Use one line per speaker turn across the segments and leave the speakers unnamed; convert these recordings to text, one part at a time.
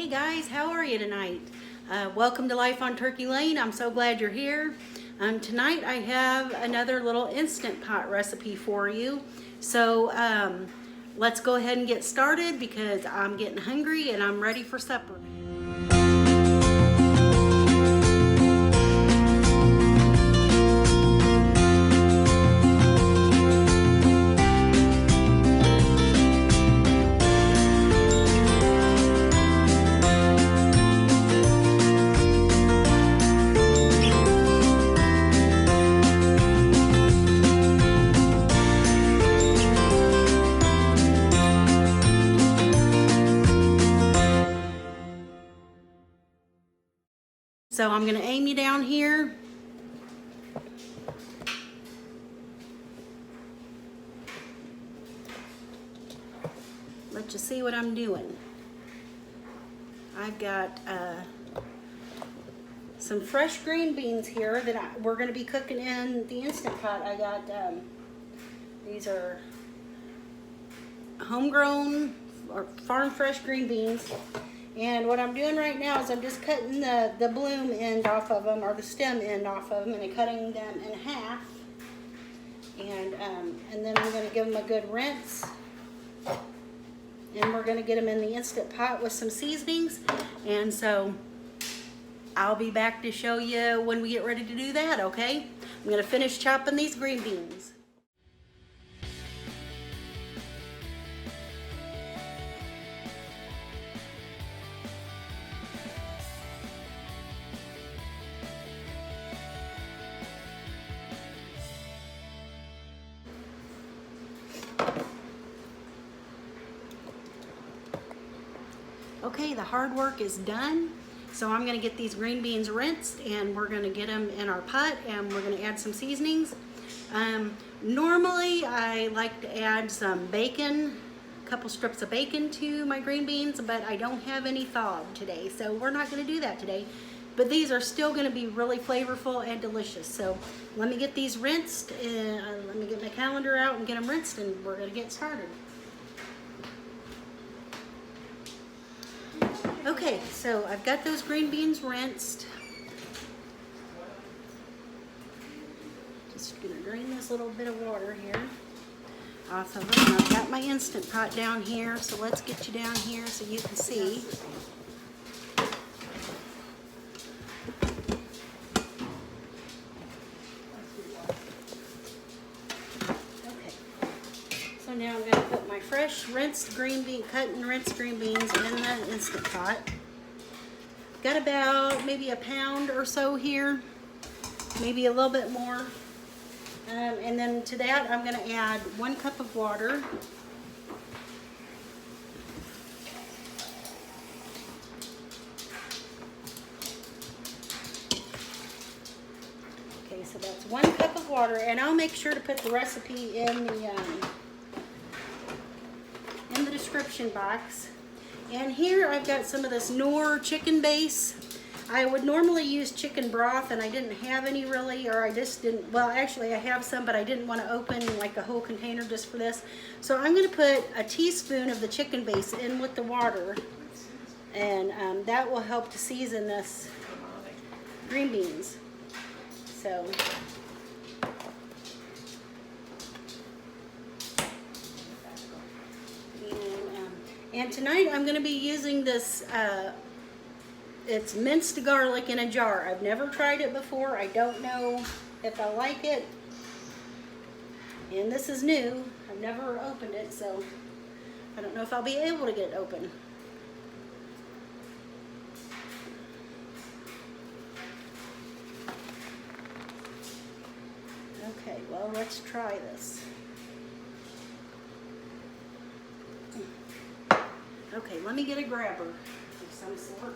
Hey guys, how are you tonight? Welcome to Life on Turkey Lane. I'm so glad you're here. Tonight I have another little Instant Pot recipe for you. So let's go ahead and get started because I'm getting hungry and I'm ready for supper. So I'm going to aim you down here. Let you see what I'm doing. I've got some fresh green beans here that we're going to be cooking in the Instant Pot. I got, these are homegrown or farm fresh green beans. And what I'm doing right now is I'm just cutting the bloom end off of them, or the stem end off of them, and I'm cutting them in half. And then I'm going to give them a good rinse. And we're going to get them in the Instant Pot with some seasonings. And so I'll be back to show you when we get ready to do that, okay? I'm going to finish chopping these green beans. Okay, the hard work is done. So I'm gonna get these green beans rinsed and we're gonna get them in our pot and we're gonna add some seasonings. Normally I like to add some bacon, a couple strips of bacon to my green beans, but I don't have any thawed today, so we're not gonna do that today. But these are still gonna be really flavorful and delicious. So let me get these rinsed, and let me get my calendar out and get them rinsed, and we're gonna get started. Okay, so I've got those green beans rinsed. Just gonna drain this little bit of water here off of them. I've got my Instant Pot down here, so let's get you down here so you can see. Okay, so now I'm gonna put my fresh rinsed green bean, cut and rinsed green beans in the Instant Pot. Got about maybe a pound or so here, maybe a little bit more. And then to that I'm going to add 1 cup of water. Okay, so that's 1 cup of water, and I'll make sure to put the recipe in the description box. And here I've got some of this Knorr chicken base. I would normally use chicken broth and I didn't have any really, or I just didn't, well actually I have some, but I didn't want to open like a whole container just for this. So I'm going to put a teaspoon of the chicken base in with the water, and that will help to season this green beans. So and tonight I'm going to be using this, it's minced garlic in a jar. I've never tried it before. I don't know if I like it. And this is new. I've never opened it, so I don't know if I'll be able to get it open. Okay, well, let's try this. Okay, let me get a grabber of some sort.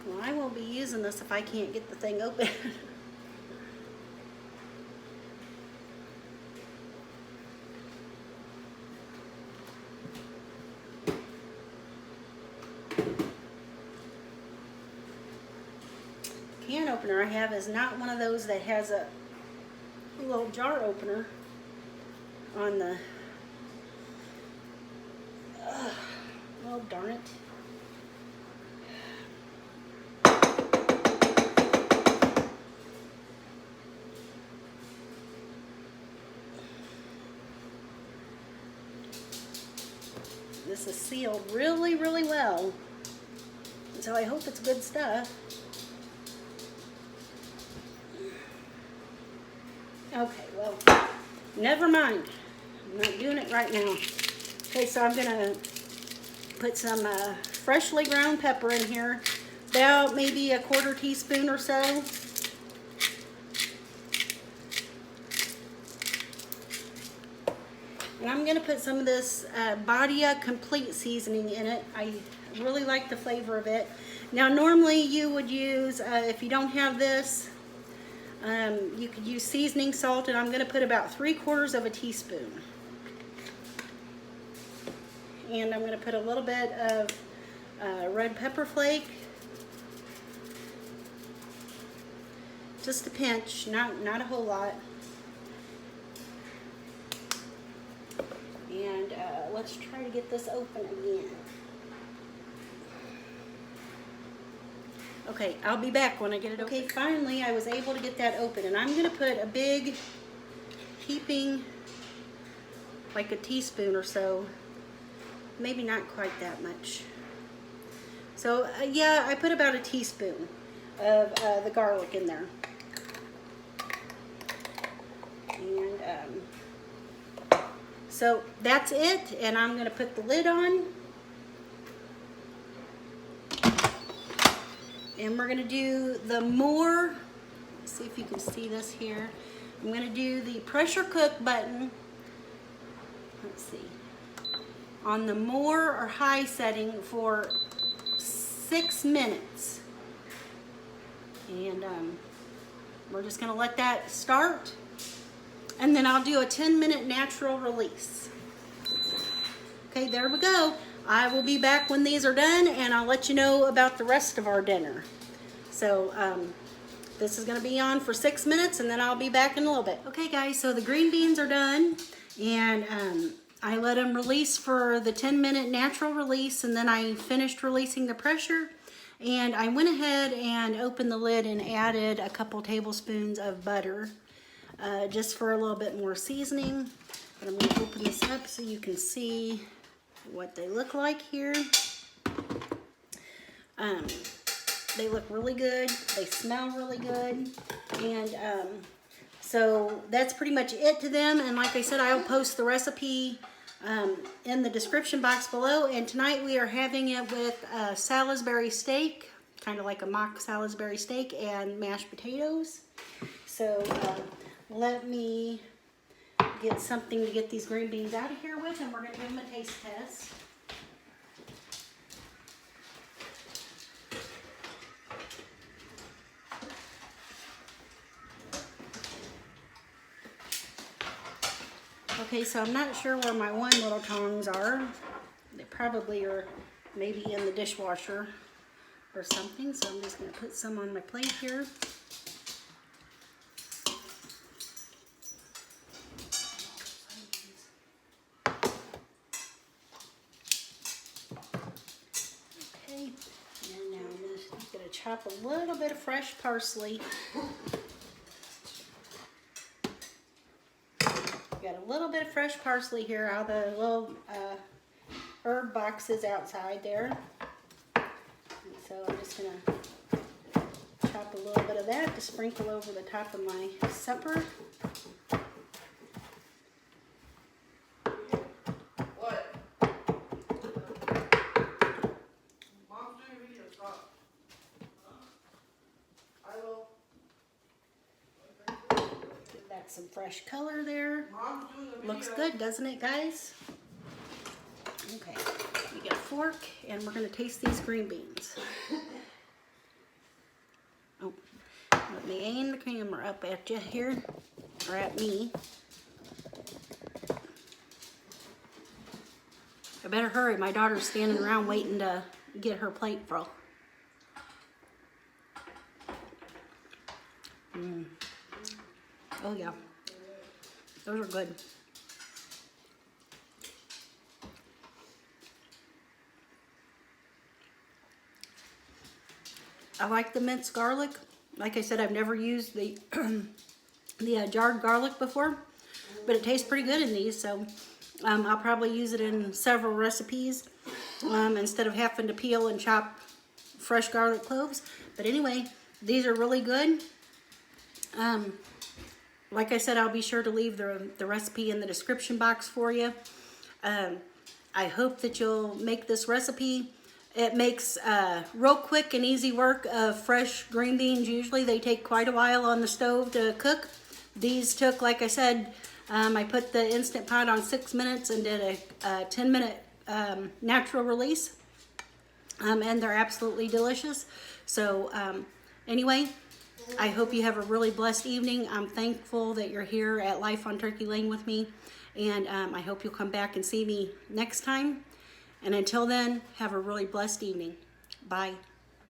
Well, I won't be using this if I can't get the thing open. can opener I have is not one of those that has a little jar opener on the, well, darn it. This is sealed really, really well. So I hope it's good stuff. Okay, well, never mind. I'm not doing it right now. Okay, so I'm gonna put some freshly ground pepper in here, about maybe a 1/4 teaspoon or so. And I'm gonna put some of this Badia Complete seasoning in it. I really like the flavor of it. Now normally you would use, if you don't have this, you could use seasoning salt, and I'm gonna put about 3/4 of a teaspoon. And I'm gonna put a little bit of red pepper flake. Just a pinch, not a whole lot. And let's try to get this open again. Okay, I'll be back when I get it open. Okay, finally I was able to get that open, and I'm gonna put a big heaping, like a teaspoon or so, maybe not quite that much. So yeah, I put about a teaspoon of the garlic in there. And so that's it, and I'm gonna put the lid on. And we're gonna do the more, let's see if you can see this here. I'm gonna do the pressure cook button, let's see, on the more or high setting for 6 minutes. And we're just gonna let that start. And then I'll do a 10-minute natural release. Okay, there we go. I will be back when these are done, and I'll let you know about the rest of our dinner. So this is gonna be on for 6 minutes, and then I'll be back in a little bit. Okay guys, so the green beans are done, and I let them release for the 10-minute natural release, and then I finished releasing the pressure, and I went ahead and opened the lid and added a couple tablespoons of butter, just for a little bit more seasoning. But I'm gonna open this up so you can see what they look like here. They look really good. They smell really good. And so that's pretty much it to them. And like I said, I'll post the recipe in the description box below. And tonight we are having it with Salisbury steak, kind of like a mock Salisbury steak, and mashed potatoes. So let me get something to get these green beans out of here with, and we're going to give them a taste test. Okay, so I'm not sure where my one little tongs are. They probably are maybe in the dishwasher or something, so I'm just going to put some on my plate here. Chop a little bit of fresh parsley. Got a little bit of fresh parsley here out of the little herb boxes outside there. And so I'm just going to chop a little bit of that to sprinkle over the top of my supper. Some fresh color there. Looks good, doesn't it, guys? Okay, we get a fork, and we're going to taste these green beans. Oh, let me aim the camera up at you here, or at me. I better hurry. My daughter's standing around waiting to get her plate full. Oh yeah, those are good. I like the minced garlic. Like I said, I've never used the jarred garlic before, but it tastes pretty good in these, so I'll probably use it in several recipes instead of having to peel and chop fresh garlic cloves. But anyway, these are really good. Like I said, I'll be sure to leave the recipe in the description box for you. I hope that you'll make this recipe. It makes real quick and easy work of fresh green beans. Usually they take quite a while on the stove to cook. These took, like I said, I put the Instant Pot on 6 minutes and did a 10-minute natural release. And they're absolutely delicious. So anyway, I hope you have a really blessed evening. I'm thankful that you're here at Life on Turkey Lane with me. And I hope you'll come back and see me next time. And until then, have a really blessed evening. Bye.